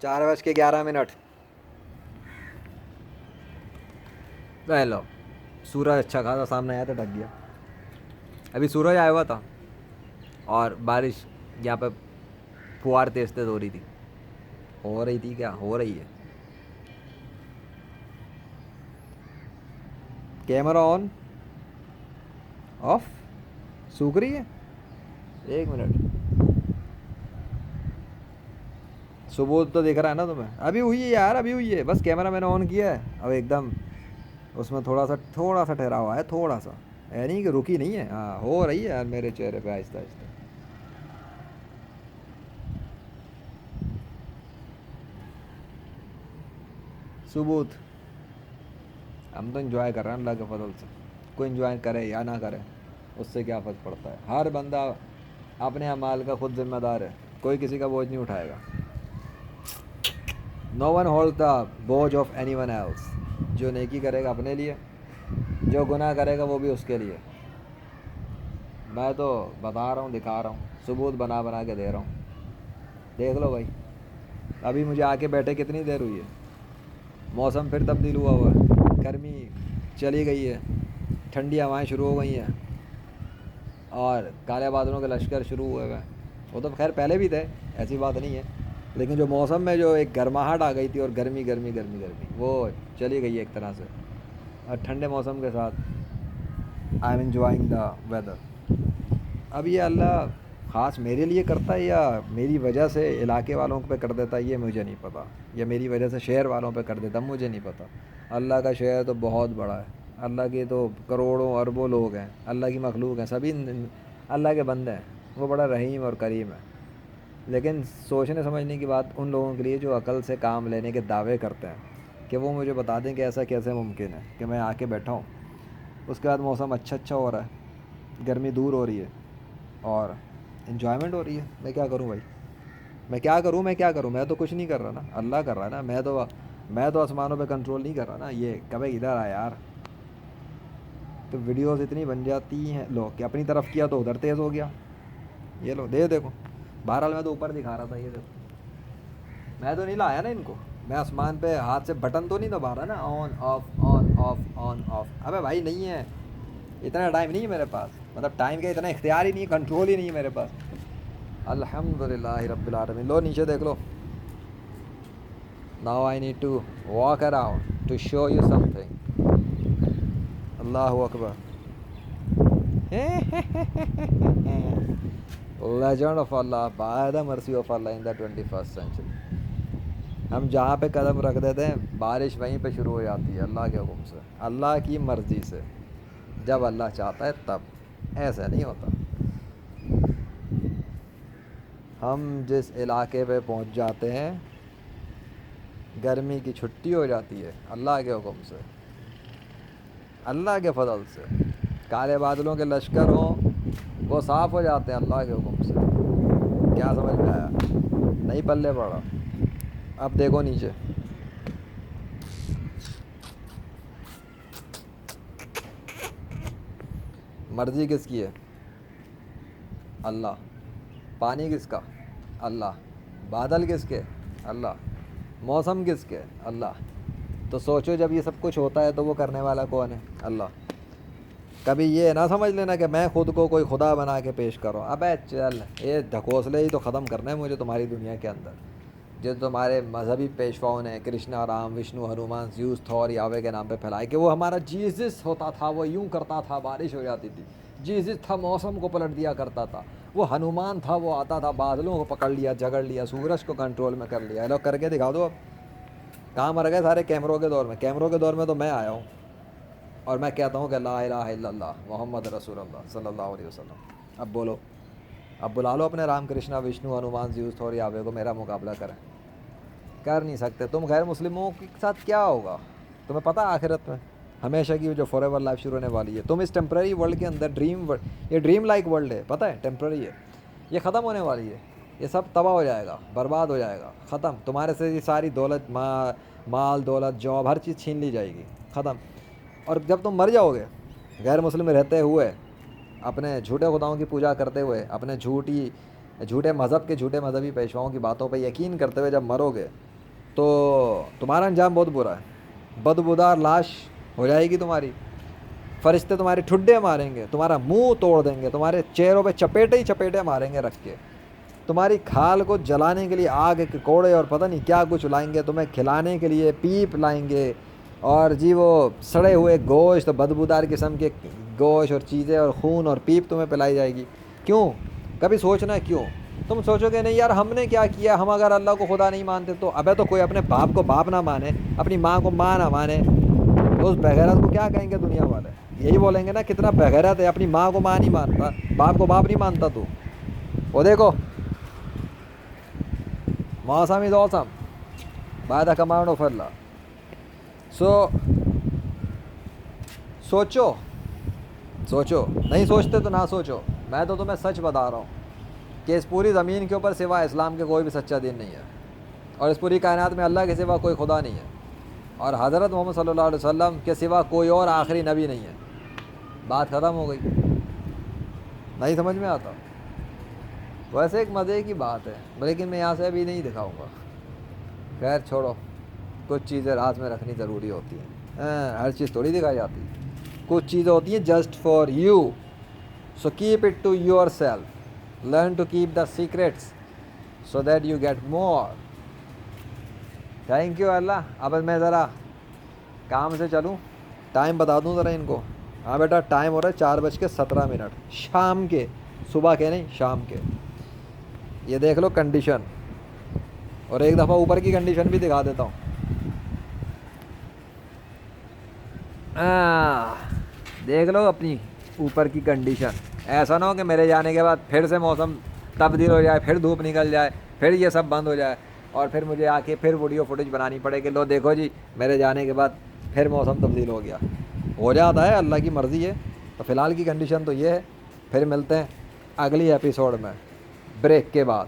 4:11। لو سورج اچھا خاصا سامنے آیا تو ڈھک گیا. ابھی سورج آیا ہوا تھا اور بارش یہاں پہ فوار تیز تیز ہو رہی تھی. ہو رہی تھی کیا ہو رہی ہے. کیمرہ آن آف سوکھ رہی ہے. 1 منٹ. ثبوت تو دیکھ رہا ہے نا تمہیں. ابھی ہوئی ہے یار, ابھی ہوئی ہے. بس کیمرہ میں نے آن کیا ہے. اب ایک دم اس میں تھوڑا سا ٹھہرا ہوا ہے, تھوڑا سا. ہے نہیں کہ رکی نہیں ہے. ہاں ہو رہی ہے یار میرے چہرے پہ آہستہ آہستہ. ثبوت ہم تو انجوائے کر رہے ہیں اللہ کے فضل سے. کوئی انجوائے کرے یا نہ کرے اس سے کیا فرق پڑتا ہے. ہر بندہ اپنے اعمال کا خود ذمہ دار ہے. کوئی کسی کا بوجھ نہیں اٹھائے گا. نو ون ہولڈ دا بوجھ آف اینی ون ایلس. جو نیکی کرے گا اپنے لیے, جو گناہ کرے گا وہ بھی اس کے لیے. میں تو بتا رہا ہوں, دکھا رہا ہوں, ثبوت بنا بنا کے دے رہا ہوں. دیکھ لو بھائی. ابھی مجھے آ کے بیٹھے کتنی دیر ہوئی ہے. موسم پھر تبدیل ہوا ہے. گرمی چلی گئی ہے, ٹھنڈی ہوائیں شروع ہو گئی ہیں, اور کالے بادلوں کے لشکر شروع ہوئے ہوئے ہیں. وہ تو خیر پہلے بھی تھے, ایسی بات نہیں ہے, لیکن جو موسم میں جو ایک گرماہٹ آ گئی تھی اور گرمی گرمی گرمی گرمی وہ چلی گئی ہے ایک طرح سے. اور ٹھنڈے موسم کے ساتھ I am enjoying the weather. اب یہ اللہ خاص میرے لیے کرتا ہے یا میری وجہ سے علاقے والوں پہ کر دیتا ہے یہ مجھے نہیں پتہ, یا میری وجہ سے شہر والوں پہ کر دیتا مجھے نہیں پتہ. اللہ کا شہر تو بہت بڑا ہے. اللہ کے تو کروڑوں اربوں لوگ ہیں, اللہ کی مخلوق ہیں, سبھی اللہ کے بندے ہیں. وہ بڑا رحیم اور کریم ہے. لیکن سوچنے سمجھنے کی بات ان لوگوں کے لیے جو عقل سے کام لینے کے دعوے کرتے ہیں کہ وہ مجھے بتا دیں کہ ایسا کیسے ممکن ہے کہ میں آ کے بیٹھا ہوں, اس کے بعد موسم اچھا ہو رہا ہے, گرمی دور ہو رہی ہے اور انجوائمنٹ ہو رہی ہے. میں کیا کروں بھائی, میں کیا کروں. میں تو کچھ نہیں کر رہا نا, اللہ کر رہا ہے نا. میں تو آسمانوں پہ کنٹرول نہیں کر رہا نا. یہ کبھی ادھر آ یار, تو ویڈیوز اتنی بن جاتی ہیں لو کہ اپنی طرف کیا تو ادھر تیز ہو گیا. یہ لو دیکھو. بہرحال میں تو اوپر دکھا رہا تھا. یہ دیکھو, میں تو نہیں لایا نا ان کو. میں آسمان پہ ہاتھ سے بٹن تو نہیں دبا رہا نا, on off on off on off. ابے بھائی نہیں ہے, اتنا ٹائم نہیں ہے میرے پاس. مطلب ٹائم کا اتنا اختیار ہی نہیں, کنٹرول ہی نہیں ہے میرے پاس. الحمدللہ رب العالمین. لو نیچے دیکھ لو. Now I need to walk around to show you something. Allah Akbar. Legend of Allah by the mercy of Allah in the 21st century. ہم جہاں پہ قدم رکھ دیتے ہیں بارش وہیں پہ شروع ہو جاتی ہے اللہ کے حکم سے, اللہ کی مرضی سے. جب اللہ چاہتا ہے تب, ایسا نہیں ہوتا. ہم جس علاقے پہ پہنچ جاتے ہیں گرمی کی چھٹی ہو جاتی ہے اللہ کے حکم سے, اللہ کے فضل سے. کالے بادلوں کے لشکر ہوں وہ صاف ہو جاتے ہیں اللہ کے حکم سے. کیا سمجھ میں آیا؟ نہیں پلے پڑا. اب دیکھو نیچے, مرضی کس کی ہے؟ اللہ. پانی کس کا؟ اللہ. بادل کس کے؟ اللہ. موسم کس کے؟ اللہ. تو سوچو جب یہ سب کچھ ہوتا ہے تو وہ کرنے والا کون ہے؟ اللہ. کبھی یہ نہ سمجھ لینا کہ میں خود کو کوئی خدا بنا کے پیش کروں. ابے چل, یہ ڈھکوسلے ہی تو ختم کرنا ہے مجھے تمہاری دنیا کے اندر. جو تمہارے مذہبی پیشواؤں نے کرشنا, رام, وشنو, ہنومان, زیوس, تھور, یاوے کے نام پہ پھیلائے کہ وہ ہمارا جیزس ہوتا تھا, وہ یوں کرتا تھا, بارش ہو جاتی تھی. جیزس تھا, موسم کو پلٹ دیا کرتا تھا. وہ ہنومان تھا, وہ آتا تھا, بادلوں کو پکڑ لیا, جگڑ لیا, سورج کو کنٹرول میں کر لیا. لوگ کر کے دکھا دو. اب کہاں مر گئے سارے کیمروں کے دور میں؟ کیمروں کے دور میں تو میں آیا ہوں اور میں کہتا ہوں کہ لا الہ الا اللہ محمد رسول اللہ صلی اللہ علیہ وسلم. اب بولو, اب بلا لو اپنے رام, کرشنا, وشنو, ہنومان, زیوس, تھور, یاوے کو, میرا مقابلہ کریں. کر نہیں سکتے. تم غیر مسلموں کے ساتھ کیا ہوگا تمہیں پتہ؟ آخرت میں ہمیشہ کی جو فار ایور لائف شروع ہونے والی ہے. تم اس ٹیمپرری ورلڈ کے اندر یہ ڈریم لائک ورلڈ ہے, پتہ ہے, ٹیمپرری ہے. یہ ختم ہونے والی ہے. یہ سب تباہ ہو جائے گا, برباد ہو جائے گا, ختم. تمہارے سے یہ ساری دولت, مال دولت, جاب, ہر چیز چھین لی جائے گی, ختم. اور جب تم مر جاؤ گے غیر مسلم رہتے ہوئے, اپنے جھوٹے خداؤں کی پوجا کرتے ہوئے, اپنے جھوٹے مذہب کے جھوٹے مذہبی پیشواؤں کی باتوں پہ یقین کرتے ہوئے جب مرو گے, تو تمہارا انجام بہت برا ہے، بدبودار لاش ہو جائے گی تمہاری، فرشتے تمہارے ٹھڈے ماریں گے، تمہارا منہ توڑ دیں گے، تمہارے چہروں پہ چپیٹے ہی چپیٹے ماریں گے رکھ کے، تمہاری کھال کو جلانے کے لیے آگ کے کوڑے اور پتہ نہیں کیا کچھ لائیں گے، تمہیں کھلانے کے لیے پیپ لائیں گے، اور جی وہ سڑے ہوئے گوشت، بدبودار قسم کے گوشت اور چیزیں اور خون اور پیپ تمہیں پلائی جائے گی۔ کیوں؟ کبھی سوچنا کیوں؟ تم سوچو گے نہیں یار ہم نے کیا کیا، ہم اگر اللہ کو خدا نہیں مانتے تو ابے تو کوئی اپنے باپ کو باپ نہ مانے، اپنی ماں کو ماں نہ مانے، تو اس بغیرت کو کیا کہیں گے دنیا والے؟ یہی بولیں گے نا کتنا بغیرت ہے، اپنی ماں کو ماں نہیں مانتا، باپ کو باپ نہیں مانتا تو۔ وہ دیکھو موسم از awesome by the command of Allah. سوچو، نہیں سوچتے تو نہ سوچو، میں تو تمہیں سچ بتا رہا ہوں کہ اس پوری زمین کے اوپر سوا اسلام کے کوئی بھی سچا دین نہیں ہے، اور اس پوری کائنات میں اللہ کے سوا کوئی خدا نہیں ہے، اور حضرت محمد صلی اللہ علیہ وسلم کے سوا کوئی اور آخری نبی نہیں ہے۔ بات ختم ہو گئی، نہیں سمجھ میں آتا؟ ویسے ایک مزے کی بات ہے، لیکن میں یہاں سے ابھی نہیں دکھاؤں گا، خیر چھوڑو، کچھ چیزیں راز میں رکھنی ضروری ہوتی ہیں، ہر چیز تھوڑی دکھائی جاتی ہے، کچھ چیزیں ہوتی ہیں just for you, so keep it to yourself, learn to keep the secrets so that you get more. Thank you Allah. اب میں ذرا کام سے چلوں، ٹائم بتا دوں ذرا ان کو۔ ہاں بیٹا ٹائم ہو رہا ہے 4:17 شام کے، صبح کے نہیں شام کے۔ یہ دیکھ لو کنڈیشن، اور ایک دفعہ اوپر کی کنڈیشن بھی دکھا دیتا ہوں۔ دیکھ لو اپنی اوپر کی کنڈیشن، ایسا نہ ہو کہ میرے جانے کے بعد پھر سے موسم تبدیل ہو جائے، پھر دھوپ نکل جائے، پھر یہ سب بند ہو جائے، اور پھر مجھے آ کے پھر ویڈیو فوٹیج بنانی پڑے کہ لو دیکھو جی میرے جانے کے بعد پھر موسم تبدیل ہو گیا۔ ہو جاتا ہے، اللہ کی مرضی ہے۔ تو فی الحال کی کنڈیشن تو یہ ہے، پھر ملتے ہیں اگلی ایپیسوڈ میں بریک کے بعد۔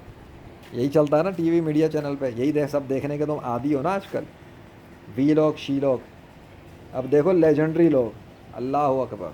یہی چلتا ہے نا ٹی وی میڈیا چینل پہ، یہی سب دیکھنے کے تم عادی ہو نا آج کل، وی لوگ شی لوگ، اب دیکھو لیجنڈری لوگ، اللہ اکبر۔